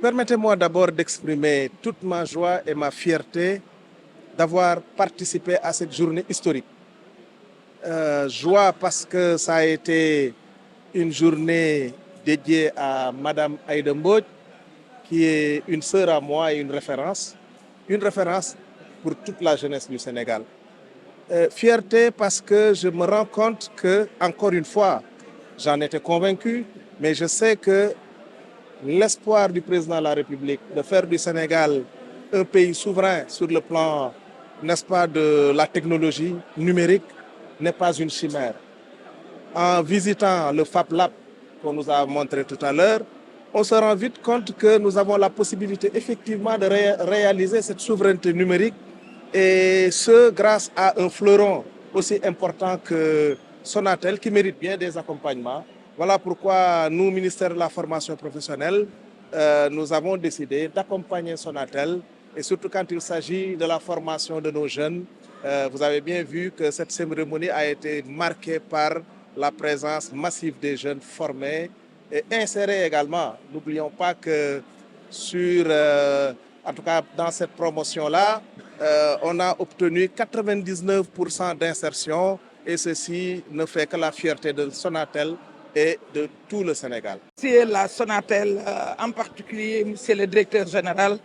Permettez-moi d'abord d'exprimer toute ma joie et ma fierté d'avoir participé à cette journée historique. Joie parce que ça a été une journée dédiée à Madame Aïda Mbodj, qui est une sœur à moi et une référence pour toute la jeunesse du Sénégal. Fierté parce que je me rends compte que, encore une fois, j'en étais convaincu, mais je sais que l'espoir du président de la République de faire du Sénégal un pays souverain sur le plan, n'est-ce pas, de la technologie numérique n'est pas une chimère. En visitant le Fab Lab qu'on nous a montré tout à l'heure, on se rend vite compte que nous avons la possibilité effectivement de réaliser cette souveraineté numérique, et ce grâce à un fleuron aussi important que Sonatel qui mérite bien des accompagnements. Voilà pourquoi nous, ministère de la formation professionnelle, nous avons décidé d'accompagner Sonatel, et surtout quand il s'agit de la formation de nos jeunes. Vous avez bien vu que cette cérémonie a été marquée par la présence massive des jeunes formés et insérés également. N'oublions pas que en tout cas dans cette promotion-là, on a obtenu 99% d'insertion, et ceci ne fait que la fierté de Sonatel et de tout le Sénégal. Remercier la Sonatel, en particulier monsieur le directeur général,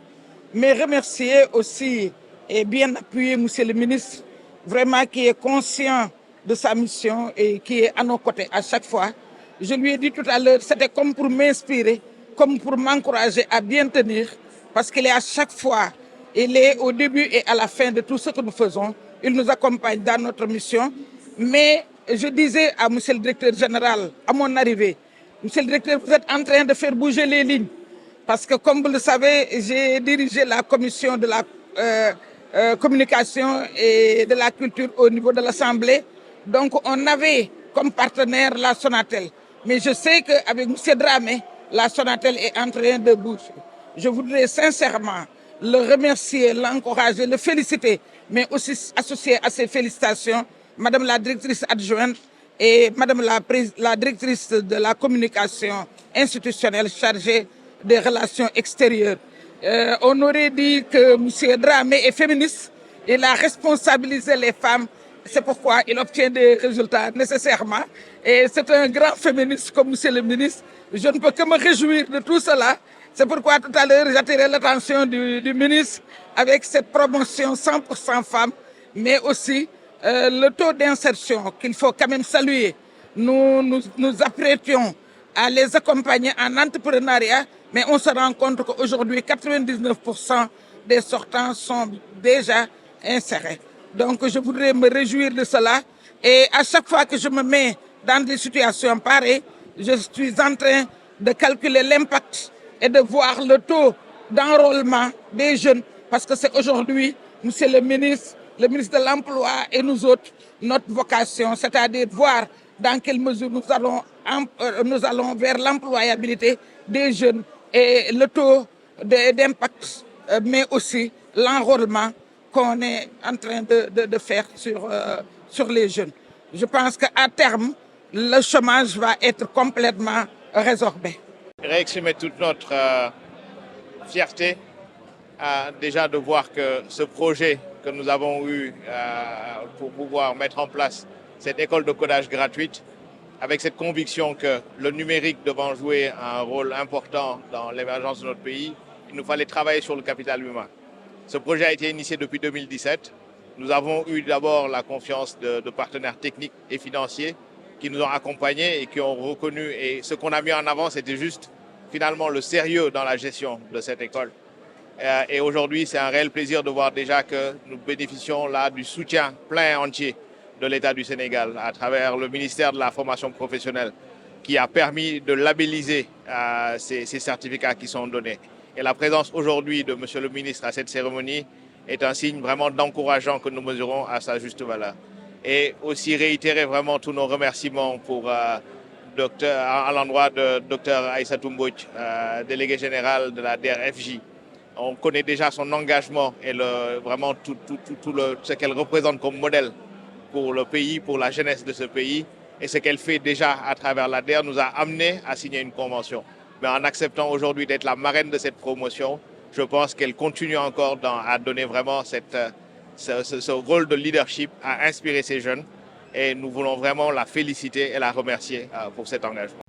mais remercier aussi et bien appuyer monsieur le ministre, vraiment qui est conscient de sa mission et qui est à nos côtés à chaque fois. Je lui ai dit tout à l'heure, c'était comme pour m'inspirer, comme pour m'encourager à bien tenir, parce qu'il est à chaque fois, il est au début et à la fin de tout ce que nous faisons. Il nous accompagne dans notre mission. Mais je disais à monsieur le directeur général, à mon arrivée, monsieur le directeur, vous êtes en train de faire bouger les lignes. Parce que comme vous le savez, j'ai dirigé la commission de la communication et de la culture au niveau de l'Assemblée. Donc on avait comme partenaire la Sonatel. Mais je sais qu'avec M. Dramé, la Sonatel est en train de bouger. Je voudrais sincèrement le remercier, l'encourager, le féliciter, mais aussi associer à ces félicitations Madame la directrice adjointe et Madame la directrice de la communication institutionnelle chargée des relations extérieures. On aurait dit que M. Dramé est féministe, il a responsabilisé les femmes. C'est pourquoi il obtient des résultats nécessairement. Et c'est un grand féministe comme monsieur le ministre. Je ne peux que me réjouir de tout cela. C'est pourquoi tout à l'heure j'attirais l'attention du ministre avec cette promotion 100% femmes, mais aussi le taux d'insertion qu'il faut quand même saluer. Nous apprêtions à les accompagner en entrepreneuriat, mais on se rend compte qu'aujourd'hui 99% des sortants sont déjà insérés. Donc je voudrais me réjouir de cela, et à chaque fois que je me mets dans des situations pareilles, je suis en train de calculer l'impact et de voir le taux d'enrôlement des jeunes, parce que c'est aujourd'hui, monsieur le ministre de l'Emploi et nous autres, notre vocation, c'est-à-dire voir dans quelle mesure nous allons vers l'employabilité des jeunes et le taux d'impact, mais aussi l'enrôlement qu'on est en train de faire sur les jeunes. Je pense qu'à terme, le chômage va être complètement résorbé. Réexprimer toute notre fierté déjà de voir que ce projet que nous avons eu pour pouvoir mettre en place cette école de codage gratuite, avec cette conviction que le numérique devant jouer un rôle important dans l'émergence de notre pays, il nous fallait travailler sur le capital humain. Ce projet a été initié depuis 2017. Nous avons eu d'abord la confiance de partenaires techniques et financiers qui nous ont accompagnés et qui ont reconnu. Et ce qu'on a mis en avant, c'était juste finalement le sérieux dans la gestion de cette école. Et aujourd'hui, c'est un réel plaisir de voir déjà que nous bénéficions là du soutien plein et entier de l'État du Sénégal à travers le ministère de la formation professionnelle qui a permis de labelliser ces certificats qui sont donnés. Et la présence aujourd'hui de Monsieur le ministre à cette cérémonie est un signe vraiment d'encourageant que nous mesurons à sa juste valeur. Et aussi réitérer vraiment tous nos remerciements à l'endroit de Dr Aïssatou Mbodj, délégué général de la DER/FJ. On connaît déjà son engagement et vraiment tout ce qu'elle représente comme modèle pour le pays, pour la jeunesse de ce pays. Et ce qu'elle fait déjà à travers la DER nous a amené à signer une convention. mais en acceptant aujourd'hui d'être la marraine de cette promotion, je pense qu'elle continue encore à donner vraiment ce rôle de leadership, à inspirer ces jeunes. Et nous voulons vraiment la féliciter et la remercier pour cet engagement.